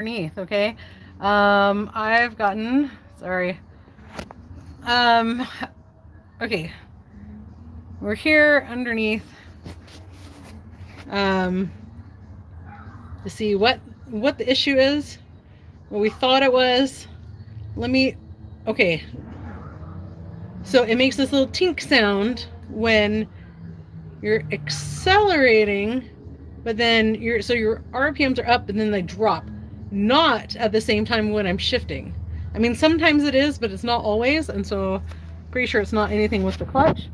underneath, okay? I've gotten, sorry. Um, okay, we're here underneath, um, to see what the issue is, what we thought it was. Let me, okay. So it makes this little tink sound when you're accelerating, but then your RPMs are up and then they drop. Not at the same time when I'm shifting. I mean, sometimes it is, but it's not always, and so pretty sure it's not anything with the clutch.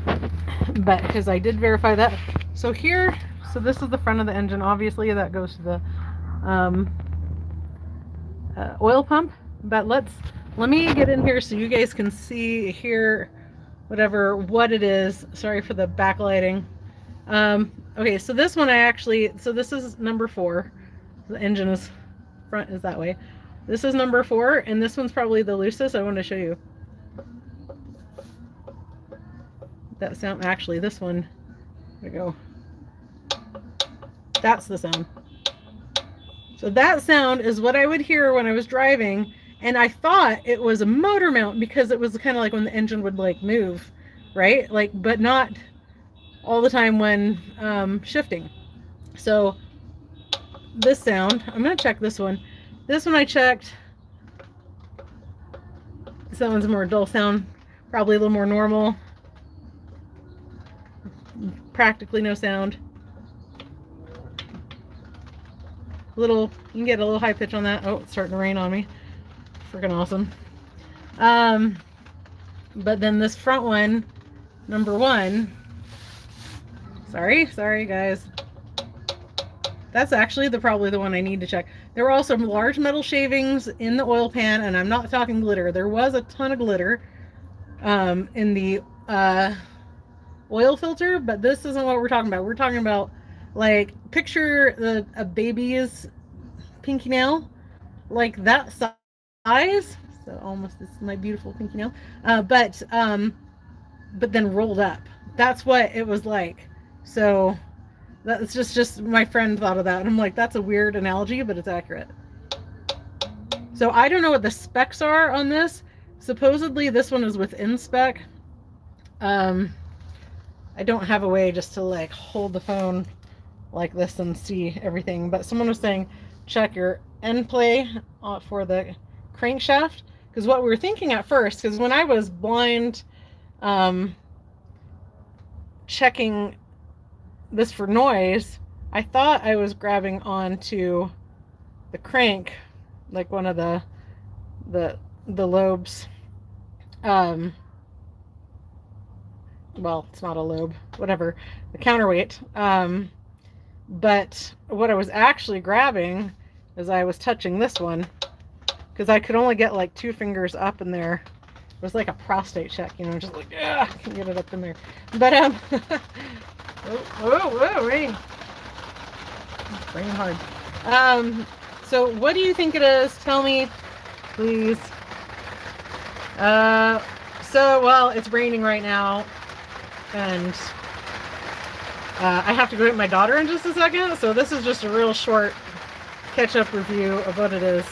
But because I did verify that. So here, so this is the front of the engine. Obviously, that goes to the oil pump. But let me get in here so you guys can see here what it is. Sorry for the backlighting. Okay, so this one so this is number 4. The engine is front is that way. This is number 4, and this one's probably the loosest. I want to show you that sound. Actually, this one, there we go. That's the sound. So that sound is what I would hear when I was driving, and I thought it was a motor mount because it was kind of like when the engine would like move, right? Like, but not all the time when shifting. So this sound, I'm gonna check this one. This one I checked. That one's a more dull sound, probably a little more normal. Practically no sound. You can get a little high pitch on that. Oh, it's starting to rain on me. Freaking awesome. But then this front one, number 1. Sorry guys. That's actually probably the one I need to check. There were also large metal shavings in the oil pan, and I'm not talking glitter. There was a ton of glitter in the oil filter, but this isn't what we're talking about. We're talking about, like, picture a baby's pinky nail, like that size. So almost, this is my beautiful pinky nail, but then rolled up. That's what it was like. So that's just my friend thought of that, and I'm like, that's a weird analogy, but it's accurate. So I don't know what the specs are on this. Supposedly this one is within spec. I don't have a way just to like hold the phone like this and see everything, but someone was saying check your end play for the crankshaft, because what we were thinking at first, because when I was blind checking this for noise, I thought I was grabbing onto the crank, like one of the lobes. Well, it's not a lobe, whatever, the counterweight. But what I was actually grabbing is I was touching this one, because I could only get like 2 fingers up in there. It was like a prostate check, you know, just like, I can get it up in there. But rain. It's raining hard. So what do you think it is? Tell me, please. Well, it's raining right now, and I have to go get my daughter in just a second, so this is just a real short catch-up review of what it is.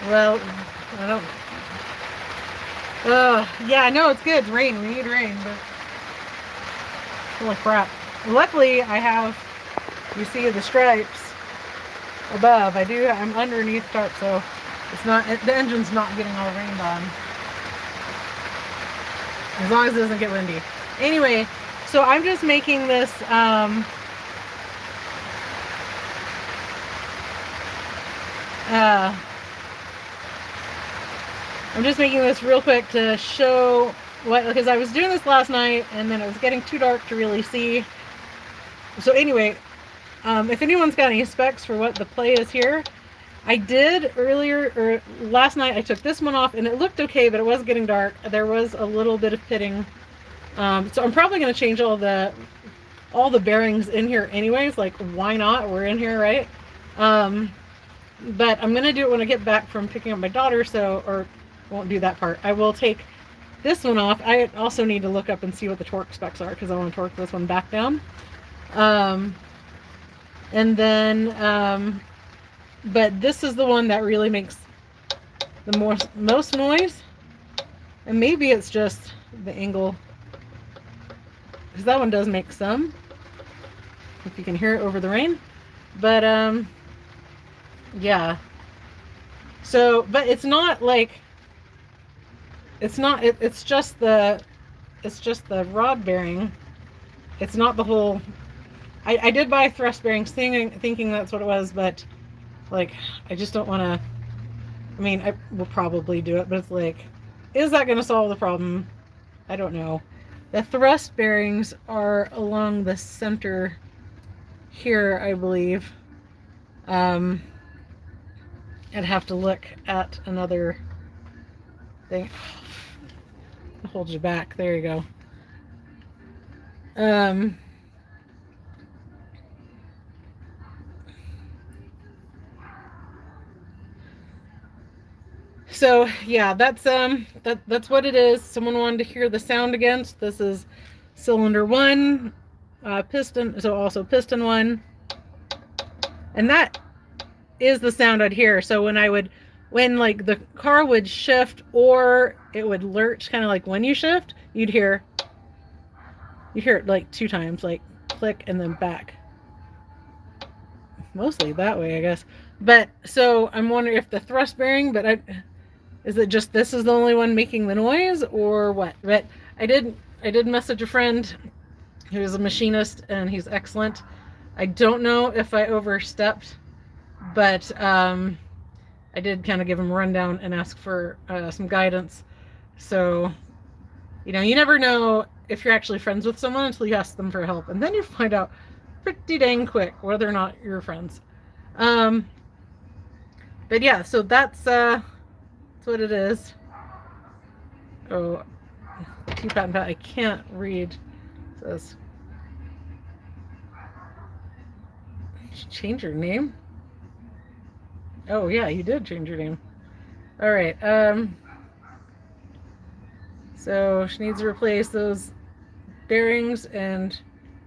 Well, I don't, yeah, no, it's good. It's rain. We need rain, but holy crap. Luckily, I have, you see the stripes above. I'm underneath tarp, so it's not, the engine's not getting all rained on. As long as it doesn't get windy. Anyway, so I'm just making this, I'm just making this real quick to show because I was doing this last night and then it was getting too dark to really see. So anyway, if anyone's got any specs for what the play is here, I did last night I took this one off and it looked okay, but it was getting dark. There was a little bit of pitting. So I'm probably going to change all the bearings in here anyways. Like, why not? We're in here, right? But I'm going to do it when I get back from picking up my daughter, or won't do that part. I will take this one off. I also need to look up and see what the torque specs are because I want to torque this one back down. And then, but this is the one that really makes the most noise. And maybe it's just the angle, because that one does make some, if you can hear it over the rain. But yeah. So, but it's not like, it's not, it's just the rod bearing. It's not the whole, I did buy thrust bearings thinking that's what it was, but like, I just don't want to, I mean, I will probably do it, but it's like, is that going to solve the problem? I don't know. The thrust bearings are along the center here, I believe. I'd have to look at another thing. It holds you back. There you go. So yeah, that's what it is. Someone wanted to hear the sound again. This is cylinder 1, piston, so also piston 1. And that is the sound I'd hear. So when like the car would shift or it would lurch, kind of like when you shift, you'd hear it like 2 times, like click and then back. Mostly that way, I guess. But so I'm wondering if the thrust bearing, but is it just this is the only one making the noise or what? But I did message a friend who's a machinist and he's excellent. I don't know if I overstepped, but I did kind of give him a rundown and ask for some guidance. So, you know, you never know if you're actually friends with someone until you ask them for help, and then you find out pretty dang quick whether or not you're friends. But yeah, so that's what it is. Oh, T-Pat and Pat, I can't read. It says, did you change your name? Oh yeah, you did change your name. All right. So she needs to replace those bearings and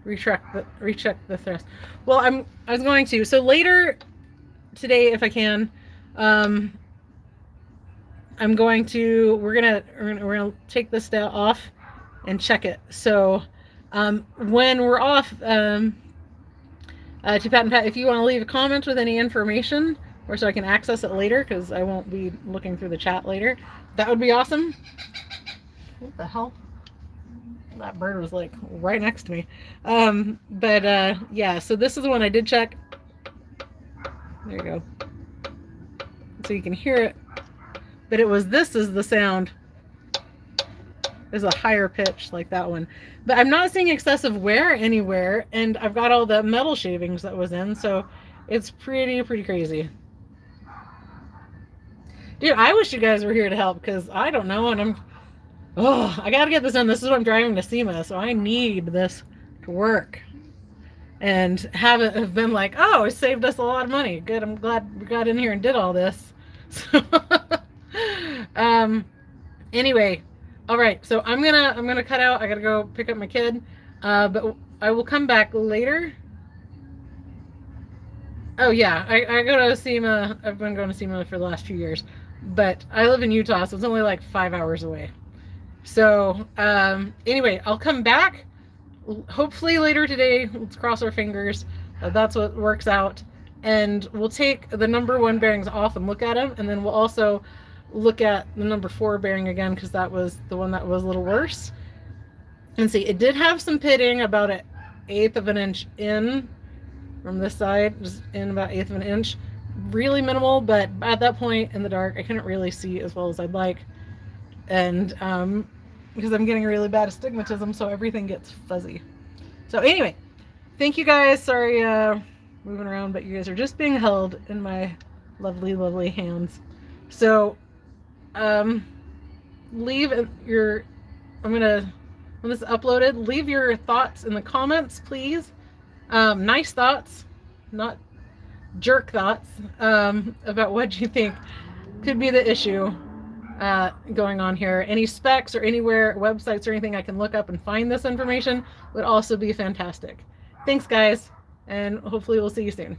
recheck the thrust. Well, I was going to. So later today, if I can, I'm going to, we're gonna take this off and check it. So when we're off, to Pat and Pat, if you want to leave a comment with any information, or so I can access it later, because I won't be looking through the chat later, that would be awesome. What the hell? That bird was like right next to me. Yeah, so this is the one I did check. There you go. So you can hear it. But this is the sound. There's a higher pitch like that one. But I'm not seeing excessive wear anywhere, and I've got all the metal shavings that was in, so it's pretty crazy. Dude, I wish you guys were here to help, because I don't know, and I gotta get this done. This is what I'm driving to SEMA, so I need this to work. And have been like, oh, it saved us a lot of money. Good, I'm glad we got in here and did all this. So, anyway, all right, so I'm gonna cut out. I gotta go pick up my kid, but I will come back later. Oh yeah, I go to SEMA. I've been going to SEMA for the last few years, but I live in Utah, so it's only like 5 hours away. So anyway, I'll come back hopefully later today. Let's cross our fingers. That's what works out. And we'll take the number 1 bearings off and look at them, and then we'll also look at the number 4 bearing again, because that was the one that was a little worse. And see, it did have some pitting about 1/8 of an inch in from this side, just in about 1/8 of an inch. Really minimal, but at that point in the dark, I couldn't really see as well as I'd like. And because I'm getting really bad astigmatism, so everything gets fuzzy. So anyway, thank you guys. Sorry, moving around, but you guys are just being held in my lovely hands. So leave your, when this is uploaded, leave your thoughts in the comments, please. Nice thoughts, not jerk thoughts, about what you think could be the issue. going on here. Any specs or anywhere, websites or anything I can look up and find this information would also be fantastic. Thanks, guys, and hopefully we'll see you soon.